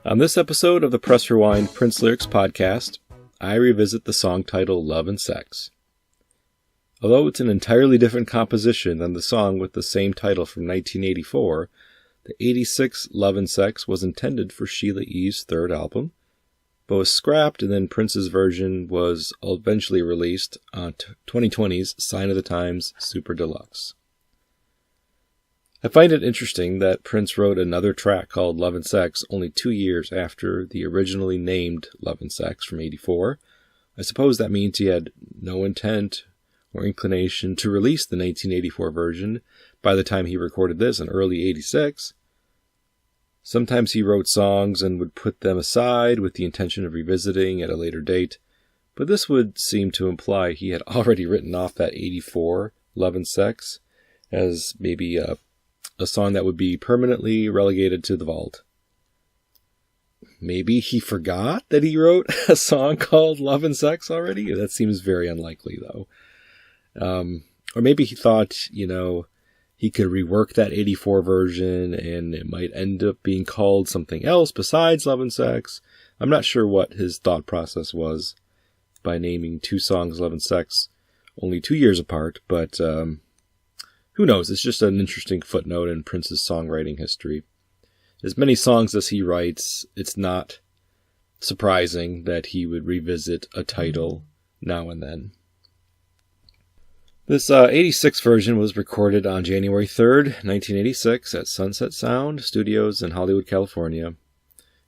On this episode of the Press Rewind Prince Lyrics podcast, I revisit the song title Love and Sex. Although it's an entirely different composition than the song with the same title from 1984, the 86 Love and Sex was intended for Sheila E.'s third album, but was scrapped, and then Prince's version was eventually released on 2020's Sign of the Times Super Deluxe. I find it interesting that Prince wrote another track called Love and Sex only 2 years after the originally named Love and Sex from '84. I suppose that means he had no intent or inclination to release the 1984 version by the time he recorded this in early '86. Sometimes he wrote songs and would put them aside with the intention of revisiting at a later date, but this would seem to imply he had already written off that '84 Love and Sex as maybe a song that would be permanently relegated to the vault. Maybe he forgot that he wrote a song called Love and Sex already? That seems very unlikely, though. Or maybe he thought, he could rework that '84 version and it might end up being called something else besides Love and Sex. I'm not sure what his thought process was by naming two songs Love and Sex only 2 years apart, but who knows? It's just an interesting footnote in Prince's songwriting history. As many songs as he writes, it's not surprising that he would revisit a title now and then. This 86 version was recorded on January 3rd, 1986 at Sunset Sound Studios in Hollywood, California.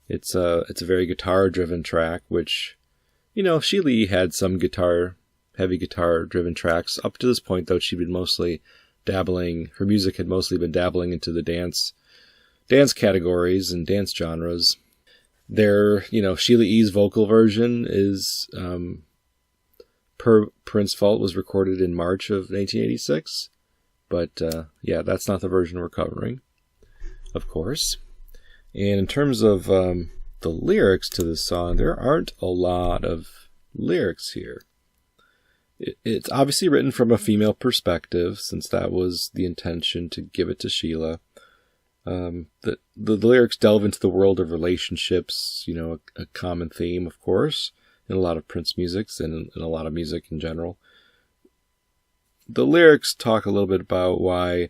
It's a very guitar-driven track, which, Sheila E. had some heavy guitar-driven tracks. Up to this point, though, she'd been mostly her music had mostly been dabbling into the dance categories and dance genres. Sheila E.'s vocal version is, per Prince Fault, was recorded in March of 1986. But, that's not the version we're covering, of course. And in terms of the lyrics to this song, there aren't a lot of lyrics here. It's obviously written from a female perspective, since that was the intention to give it to Sheila. The lyrics delve into the world of relationships, a common theme, of course, in a lot of Prince music and in a lot of music in general. The lyrics talk a little bit about why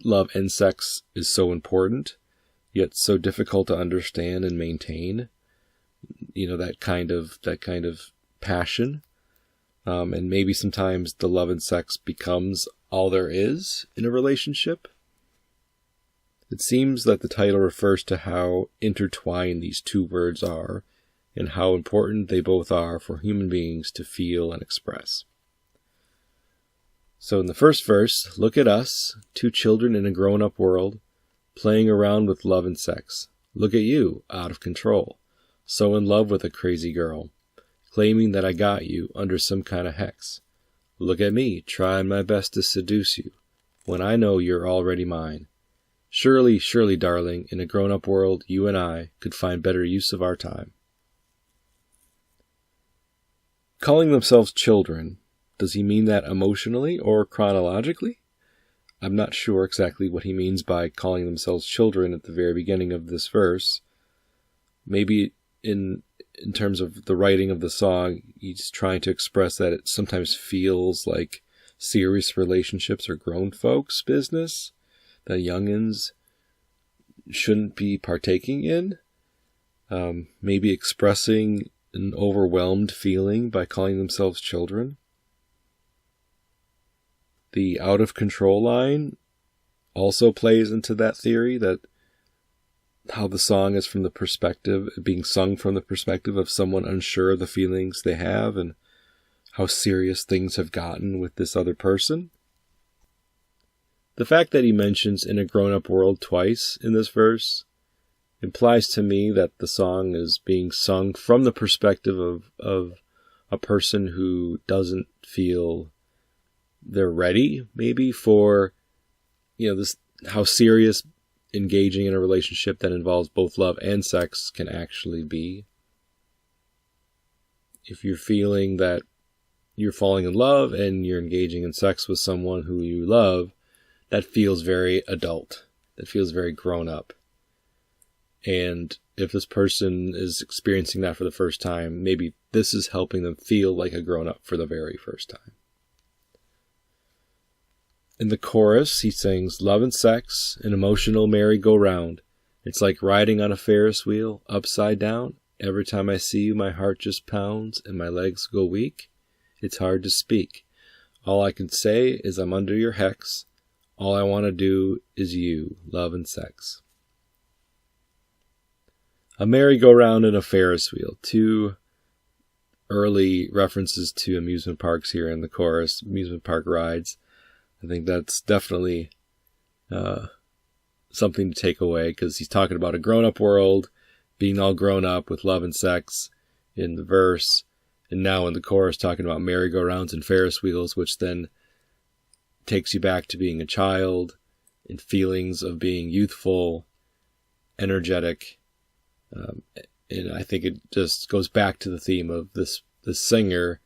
love and sex is so important, yet so difficult to understand and maintain. That kind of passion. And maybe sometimes the love and sex becomes all there is in a relationship. It seems that the title refers to how intertwined these two words are and how important they both are for human beings to feel and express. So in the first verse, look at us, two children in a grown-up world, playing around with love and sex. Look at you, out of control, so in love with a crazy girl, claiming that I got you under some kind of hex. Look at me, trying my best to seduce you, when I know you're already mine. Surely, surely, darling, in a grown-up world, you and I could find better use of our time. Calling themselves children, does he mean that emotionally or chronologically? I'm not sure exactly what he means by calling themselves children at the very beginning of this verse. Maybe in terms of the writing of the song, he's trying to express that it sometimes feels like serious relationships are grown folks' business that youngins shouldn't be partaking in. Maybe expressing an overwhelmed feeling by calling themselves children. The out of control line also plays into that theory, that how the song is from the perspective, being sung from the perspective of someone unsure of the feelings they have and how serious things have gotten with this other person. The fact that he mentions in a grown-up world twice in this verse implies to me that the song is being sung from the perspective of a person who doesn't feel they're ready, maybe, for, this, how serious engaging in a relationship that involves both love and sex can actually be. If you're feeling that you're falling in love and you're engaging in sex with someone who you love, that feels very adult. That feels very grown up. And if this person is experiencing that for the first time, maybe this is helping them feel like a grown up for the very first time. In the chorus, he sings, "Love and sex, an emotional merry-go-round. It's like riding on a Ferris wheel, upside down. Every time I see you, my heart just pounds and my legs go weak. It's hard to speak. All I can say is I'm under your hex. All I want to do is you, love and sex." A merry-go-round and a Ferris wheel. Two early references to amusement parks here in the chorus, amusement park rides. I think that's definitely something to take away, because he's talking about a grown-up world, being all grown up with love and sex in the verse, and now in the chorus talking about merry-go-rounds and Ferris wheels, which then takes you back to being a child and feelings of being youthful, energetic. And I think it just goes back to the theme of this singer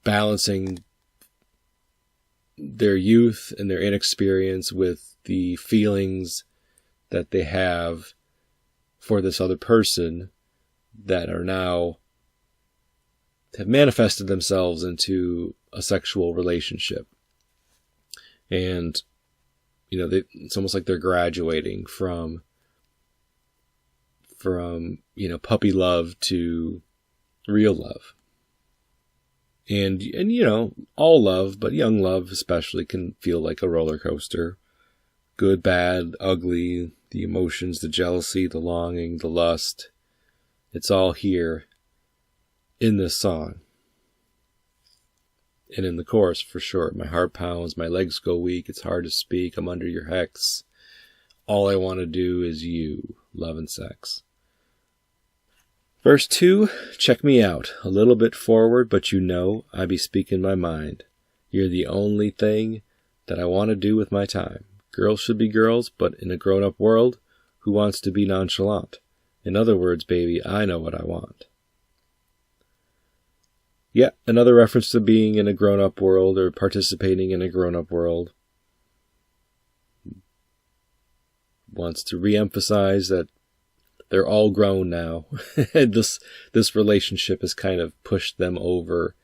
balancing their youth and their inexperience with the feelings that they have for this other person that are now have manifested themselves into a sexual relationship. And, it's almost like they're graduating from puppy love to real love. And all love, but young love especially, can feel like a roller coaster. Good, bad, ugly, the emotions, the jealousy, the longing, the lust. It's all here in this song. And in the chorus, for sure. My heart pounds, my legs go weak, it's hard to speak, I'm under your hex. All I want to do is you, love and sex. Verse 2, check me out. A little bit forward, but I be speaking my mind. You're the only thing that I want to do with my time. Girls should be girls, but in a grown-up world, who wants to be nonchalant? In other words, baby, I know what I want. Yeah, another reference to being in a grown-up world or participating in a grown-up world. Wants to reemphasize that they're all grown now. And this relationship has kind of pushed them over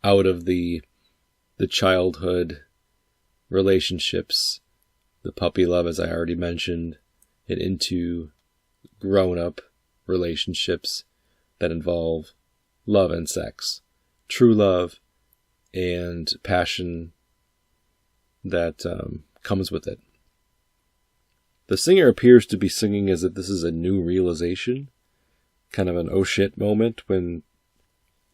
out of the childhood relationships, the puppy love, as I already mentioned, and into grown-up relationships that involve love and sex, true love and passion that comes with it. The singer appears to be singing as if this is a new realization, kind of an oh shit moment when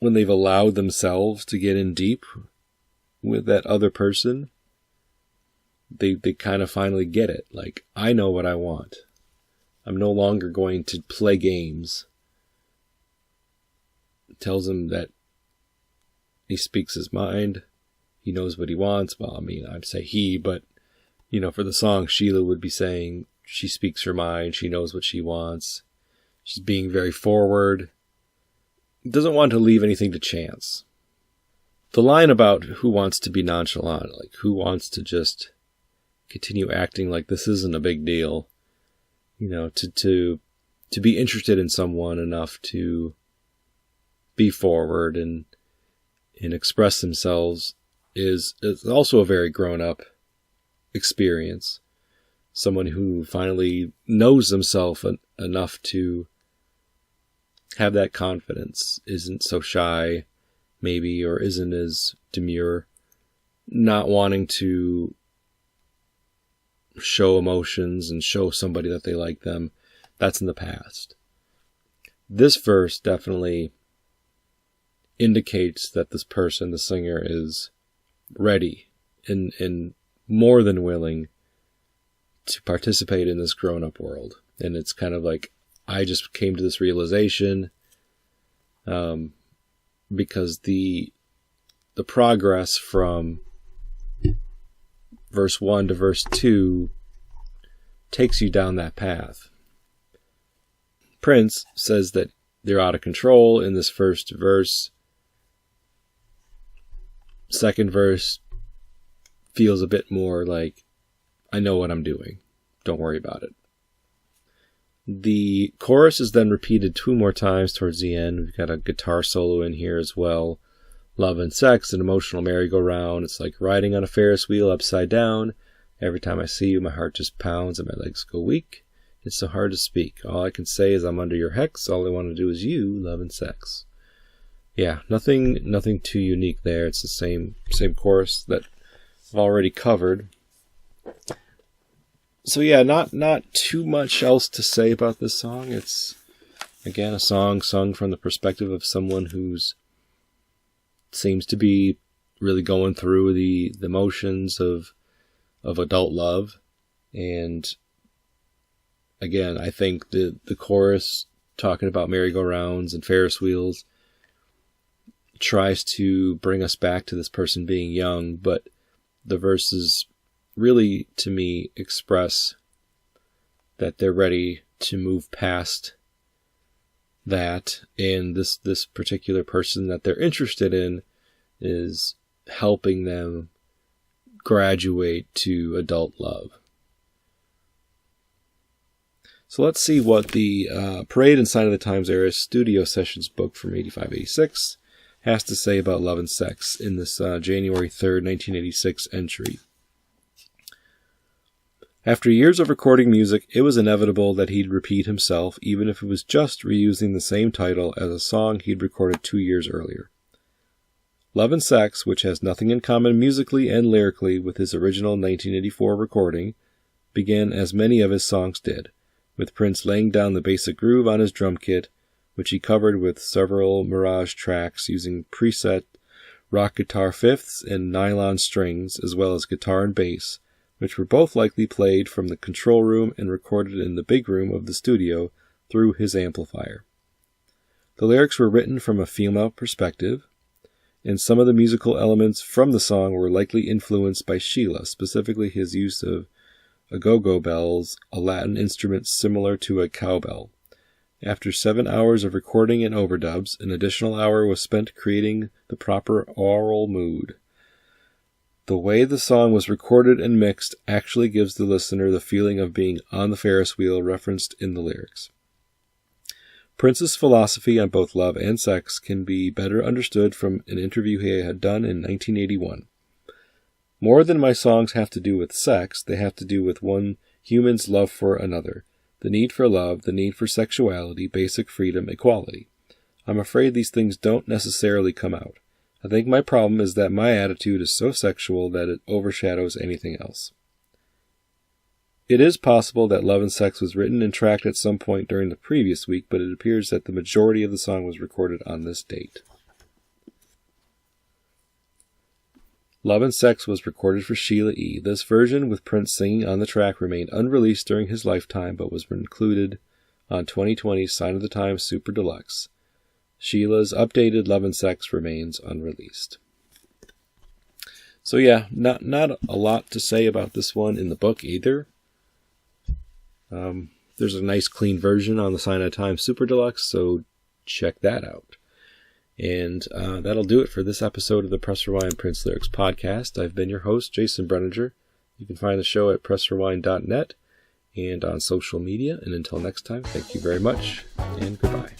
they've allowed themselves to get in deep with that other person. They kind of finally get it. Like, I know what I want. I'm no longer going to play games. It tells him that he speaks his mind. He knows what he wants. Well, I mean, I'd say he, but for the song, Sheila would be saying she speaks her mind. She knows what she wants. She's being very forward. Doesn't want to leave anything to chance. The line about who wants to be nonchalant, like who wants to just continue acting like this isn't a big deal, to be interested in someone enough to be forward and express themselves is also a very grown-up experience. Someone who finally knows themselves enough to have that confidence, isn't so shy, maybe, or isn't as demure, not wanting to show emotions and show somebody that they like them. That's in the past. This verse definitely indicates that this person, the singer, is ready and more than willing to participate in this grown-up world. And it's kind of like, I just came to this realization because the progress from verse 1 to verse 2 takes you down that path. Prince says that they're out of control in this first verse. Second verse feels a bit more like, I know what I'm doing. Don't worry about it. The chorus is then repeated 2 more times towards the end. We've got a guitar solo in here as well. Love and sex, an emotional merry-go-round. It's like riding on a Ferris wheel upside down. Every time I see you, my heart just pounds and my legs go weak. It's so hard to speak. All I can say is I'm under your hex. All I want to do is you, love and sex. Yeah, nothing too unique there. It's the same chorus that I've already covered. So yeah, not too much else to say about this song. It's, again, a song sung from the perspective of someone who's seems to be really going through the motions of adult love. And again, I think the chorus talking about merry-go-rounds and Ferris wheels tries to bring us back to this person being young, but the verses really, to me, express that they're ready to move past that, and this particular person that they're interested in is helping them graduate to adult love. So let's see what the Parade and Sign of the Times era studio sessions book from 85-86 has to say about love and sex in this January 3rd, 1986 entry. After years of recording music, it was inevitable that he'd repeat himself, even if it was just reusing the same title as a song he'd recorded 2 years earlier. Love and Sex, which has nothing in common musically and lyrically with his original 1984 recording, began as many of his songs did, with Prince laying down the basic groove on his drum kit, which he covered with several Mirage tracks using preset rock guitar fifths and nylon strings, as well as guitar and bass, which were both likely played from the control room and recorded in the big room of the studio through his amplifier. The lyrics were written from a female perspective, and some of the musical elements from the song were likely influenced by Sheila, specifically his use of agogo bells, a Latin instrument similar to a cowbell. After 7 hours of recording and overdubs, an additional hour was spent creating the proper aural mood. The way the song was recorded and mixed actually gives the listener the feeling of being on the Ferris wheel referenced in the lyrics. Prince's philosophy on both love and sex can be better understood from an interview he had done in 1981. More than my songs have to do with sex, they have to do with one human's love for another. The need for love, the need for sexuality, basic freedom, equality. I'm afraid these things don't necessarily come out. I think my problem is that my attitude is so sexual that it overshadows anything else. It is possible that Love and Sex was written and tracked at some point during the previous week, but it appears that the majority of the song was recorded on this date. Love and Sex was recorded for Sheila E. This version, with Prince singing on the track, remained unreleased during his lifetime, but was included on 2020's Sign of the Times Super Deluxe. Sheila's updated Love and Sex remains unreleased. So yeah, not a lot to say about this one in the book either. There's a nice clean version on the Sign of the Times Super Deluxe, so check that out. And that'll do it for this episode of the Press Rewind Prince Lyrics podcast. I've been your host, Jason Brenninger. You can find the show at pressrewind.net and on social media. And until next time, thank you very much, and goodbye.